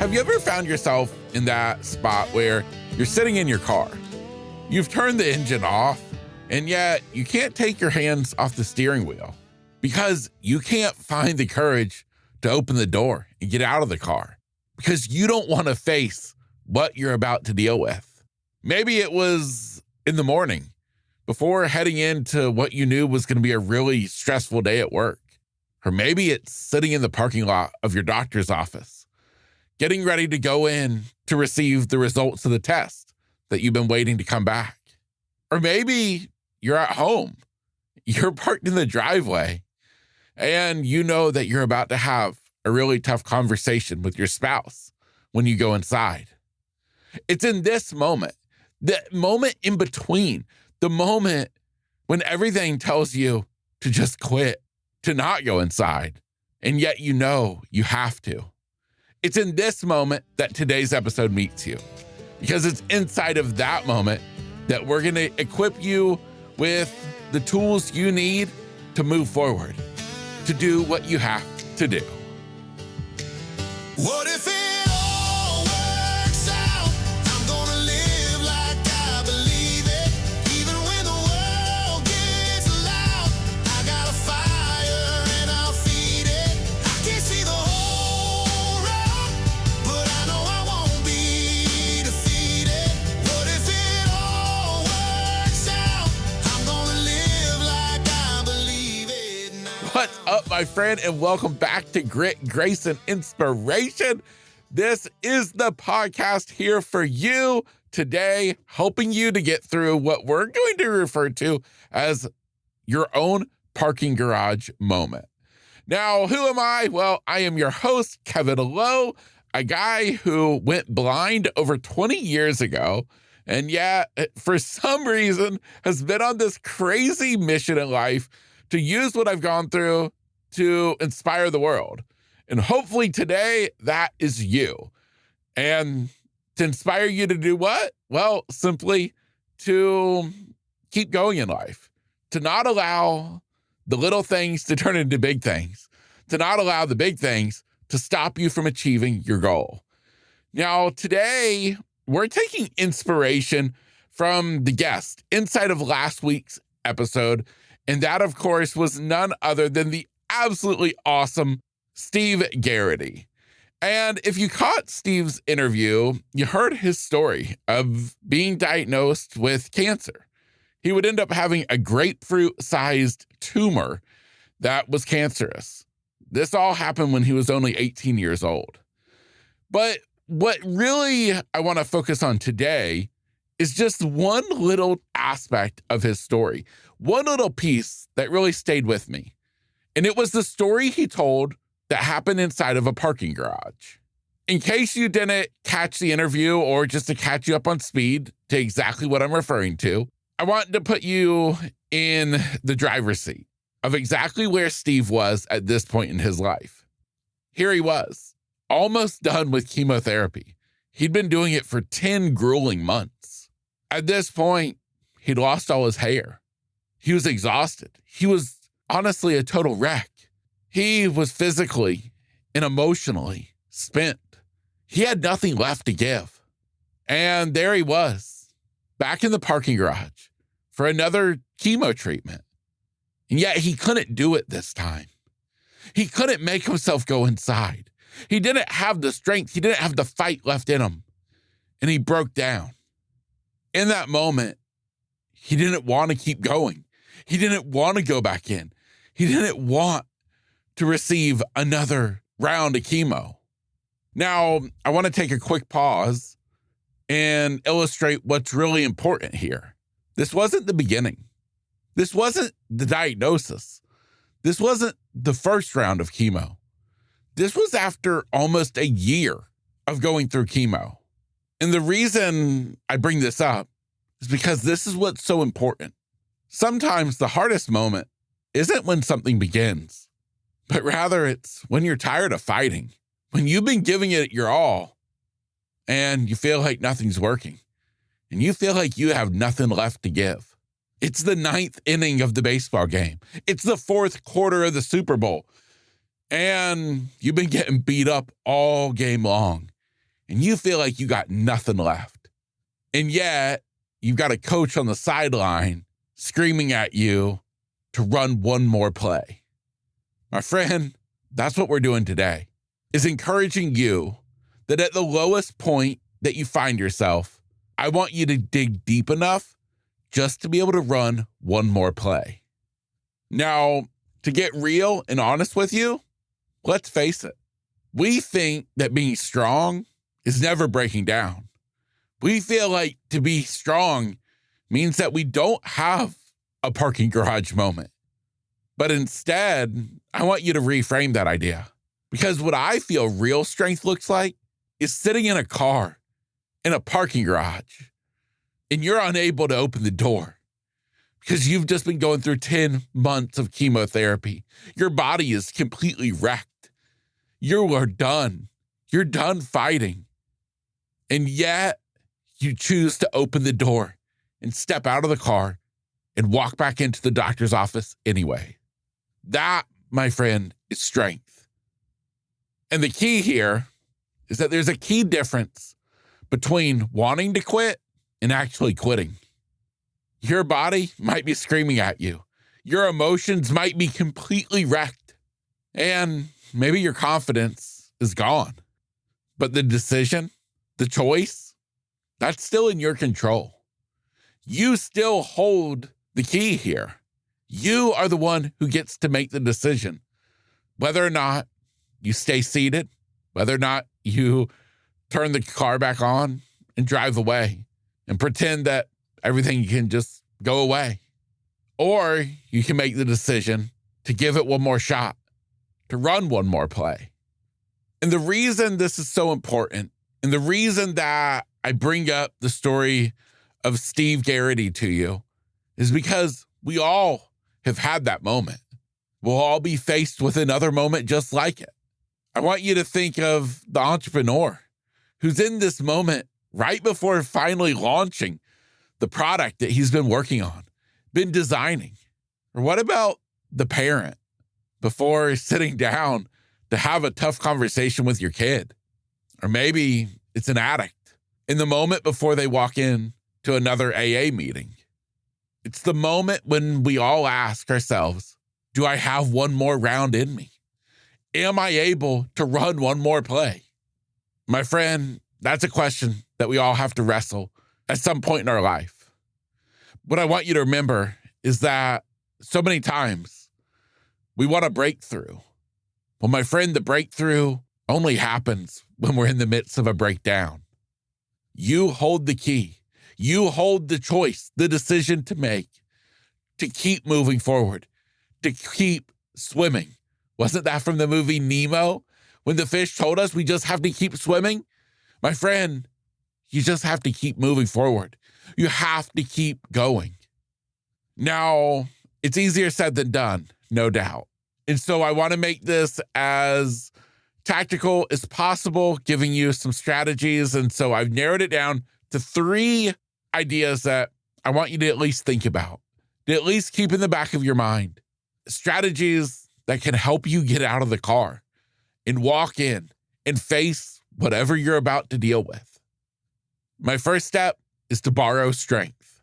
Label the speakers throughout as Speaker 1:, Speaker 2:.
Speaker 1: Have you ever found yourself in that spot where you're sitting in your car? You've turned the engine off, and yet you can't take your hands off the steering wheel because you can't find the courage to open the door and get out of the car because you don't want to face what you're about to deal with. Maybe it was in the morning before heading into what you knew was going to be a really stressful day at work. Or maybe it's sitting in the parking lot of your doctor's office, getting ready to go in to receive the results of the test that you've been waiting to come back. Or maybe you're at home, you're parked in the driveway, and you know that you're about to have a really tough conversation with your spouse when you go inside. It's in this moment, the moment in between, the moment when everything tells you to just quit, to not go inside, and yet you know you have to. It's in this moment that today's episode meets you, because it's inside of that moment that we're going to equip you with the tools you need to move forward, to do what you have to do.
Speaker 2: What if it all works out? I'm gonna live like I believe it. Even when the world gets loud, I got a fire and I'll feed it. I can't see the whole road, but I know I won't be defeated. What if it all works out? I'm gonna live like I believe it now.
Speaker 1: What's up, my friend, and welcome back to Grit, Grace, and Inspiration. This is the podcast here for you today, helping you to get through what we're going to refer to as your own parking garage moment. Now, who am I? Well, I am your host, Kevin Lowe, a guy who went blind over 20 years ago, and yet, for some reason, has been on this crazy mission in life to use what I've gone through to inspire the world. And hopefully today, that is you. And to inspire you to do what? Well, simply to keep going in life, to not allow the little things to turn into big things, to not allow the big things to stop you from achieving your goal. Now, today, we're taking inspiration from the guest inside of last week's episode. And that, of course, was none other than the absolutely awesome Steve Garrity. And if you caught Steve's interview, you heard his story of being diagnosed with cancer. He would end up having a grapefruit-sized tumor that was cancerous. This all happened when he was only 18 years old. But what really I want to focus on today is just one little aspect of his story, one little piece that really stayed with me. And it was the story he told that happened inside of a parking garage. In case you didn't catch the interview, or just to catch you up on speed to exactly what I'm referring to, I want to put you in the driver's seat of exactly where Steve was at this point in his life. Here he was, almost done with chemotherapy. He'd been doing it for 10 grueling months. At this point, he'd lost all his hair. He was exhausted. He was honestly a total wreck. He was physically and emotionally spent. He had nothing left to give. And there he was, back in the parking garage for another chemo treatment. And yet he couldn't do it this time. He couldn't make himself go inside. He didn't have the strength. He didn't have the fight left in him. And he broke down. In that moment, he didn't want to keep going. He didn't want to go back in. He didn't want to receive another round of chemo. Now, I want to take a quick pause and illustrate what's really important here. This wasn't the beginning. This wasn't the diagnosis. This wasn't the first round of chemo. This was after almost a year of going through chemo. And the reason I bring this up is because this is what's so important. Sometimes the hardest moment isn't when something begins, but rather it's when you're tired of fighting, when you've been giving it your all and you feel like nothing's working and you feel like you have nothing left to give. It's the 9th inning of the baseball game. It's the 4th quarter of the Super Bowl. And you've been getting beat up all game long. and you feel like you got nothing left. And yet, you've got a coach on the sideline screaming at you to run one more play. My friend, that's what we're doing today, is encouraging you that at the lowest point that you find yourself, I want you to dig deep enough just to be able to run one more play. Now, to get real and honest with you, let's face it. We think that being strong is never breaking down. We feel like to be strong means that we don't have a parking garage moment. But instead, I want you to reframe that idea. Because what I feel real strength looks like is sitting in a car in a parking garage and you're unable to open the door because you've just been going through 10 months of chemotherapy. Your body is completely wrecked. You are done. You're done fighting. And yet you choose to open the door and step out of the car and walk back into the doctor's office anyway. That, my friend, is strength. And the key here is that there's a key difference between wanting to quit and actually quitting. Your body might be screaming at you. Your emotions might be completely wrecked. And maybe your confidence is gone. But the decision, the choice, that's still in your control. You still hold the key here. You are the one who gets to make the decision. Whether or not you stay seated, whether or not you turn the car back on and drive away and pretend that everything can just go away. Or you can make the decision to give it one more shot, to run one more play. And the reason this is so important, and the reason that I bring up the story of Steve Garrity to you, is because we all have had that moment. We'll all be faced with another moment just like it. I want you to think of the entrepreneur who's in this moment right before finally launching the product that he's been working on, been designing. Or what about the parent before sitting down to have a tough conversation with your kid? Or maybe it's an addict in the moment before they walk in to another AA meeting. It's the moment when we all ask ourselves, do I have one more round in me? Am I able to run one more play? My friend, that's a question that we all have to wrestle at some point in our life. What I want you to remember is that so many times we want a breakthrough. Well, my friend, the breakthrough only happens when we're in the midst of a breakdown. You hold the key. You hold the choice, the decision to make, to keep moving forward, to keep swimming. Wasn't that from the movie Nemo? When the fish told us we just have to keep swimming? My friend, you just have to keep moving forward. You have to keep going. Now, it's easier said than done, no doubt. And so I want to make this as tactical as possible, giving you some strategies. And so I've narrowed it down to 3 ideas that I want you to at least think about, to at least keep in the back of your mind. Strategies that can help you get out of the car and walk in and face whatever you're about to deal with. My first step is to borrow strength.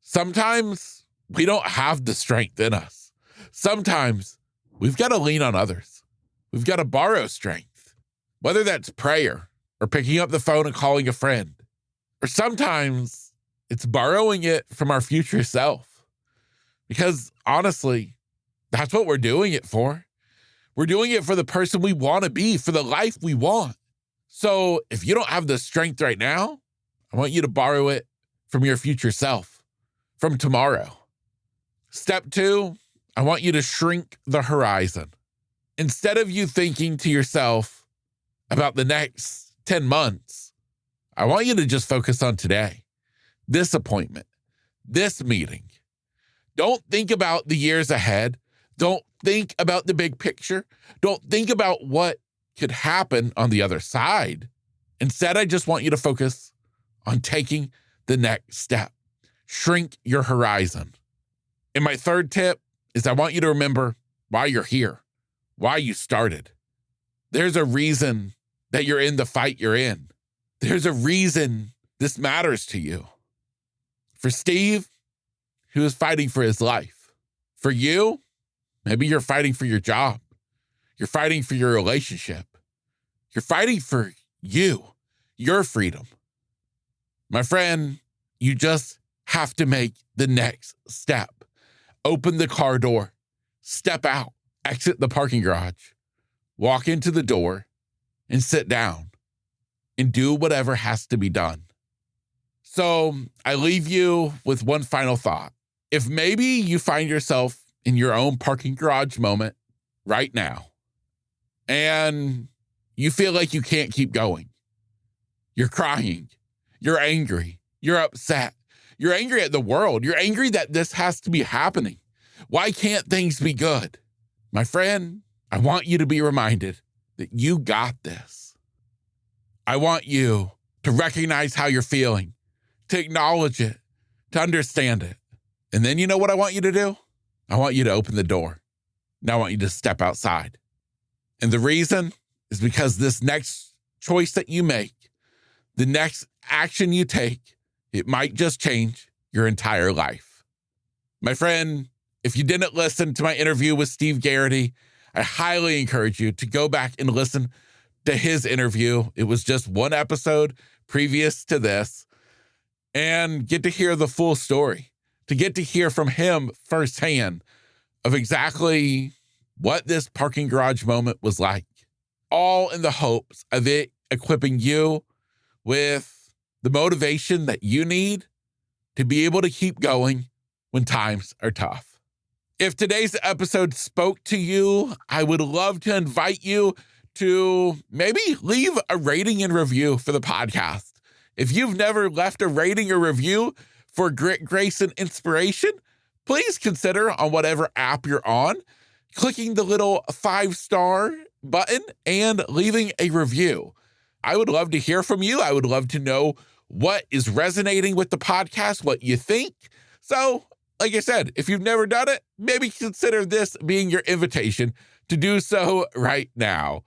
Speaker 1: Sometimes we don't have the strength in us. Sometimes we've got to lean on others. We've got to borrow strength, whether that's prayer or picking up the phone and calling a friend, or sometimes it's borrowing it from our future self. Because honestly, that's what we're doing it for. We're doing it for the person we want to be, for the life we want. So if you don't have the strength right now, I want you to borrow it from your future self, from tomorrow. Step 2, I want you to shrink the horizon. Instead of you thinking to yourself about the next 10 months, I want you to just focus on today, this appointment, this meeting. Don't think about the years ahead. Don't think about the big picture. Don't think about what could happen on the other side. Instead, I just want you to focus on taking the next step. Shrink your horizon. And my third tip is I want you to remember why you're here, why you started. There's a reason that you're in the fight you're in. There's a reason this matters to you. For Steve, he was fighting for his life. For you, maybe you're fighting for your job. You're fighting for your relationship. You're fighting for you, your freedom. My friend, you just have to make the next step. Open the car door, step out, exit the parking garage, walk into the door, and sit down and do whatever has to be done. So I leave you with one final thought. If maybe you find yourself in your own parking garage moment right now, and you feel like you can't keep going, you're crying, you're angry, you're upset, you're angry at the world, you're angry that this has to be happening. Why can't things be good? My friend, I want you to be reminded that you got this. I want you to recognize how you're feeling, to acknowledge it, to understand it. And then you know what I want you to do? I want you to open the door. Now I want you to step outside. And the reason is because this next choice that you make, the next action you take, it might just change your entire life. My friend, if you didn't listen to my interview with Steve Garrity, I highly encourage you to go back and listen to his interview. It was just one episode previous to this, and get to hear the full story, to get to hear from him firsthand of exactly what this parking garage moment was like, all in the hopes of it equipping you with the motivation that you need to be able to keep going when times are tough. If today's episode spoke to you, I would love to invite you to maybe leave a rating and review for the podcast. If you've never left a rating or review for Grit, Grace, and Inspiration, please consider on whatever app you're on, clicking the little 5-star button and leaving a review. I would love to hear from you. I would love to know what is resonating with the podcast, what you think. So, like I said, if you've never done it, maybe consider this being your invitation to do so right now.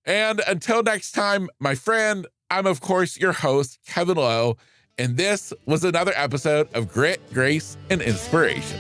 Speaker 1: And until next time, my friend, I'm, of course, your host, Kevin Lowe, and this was another episode of Grit, Grace, and Inspiration.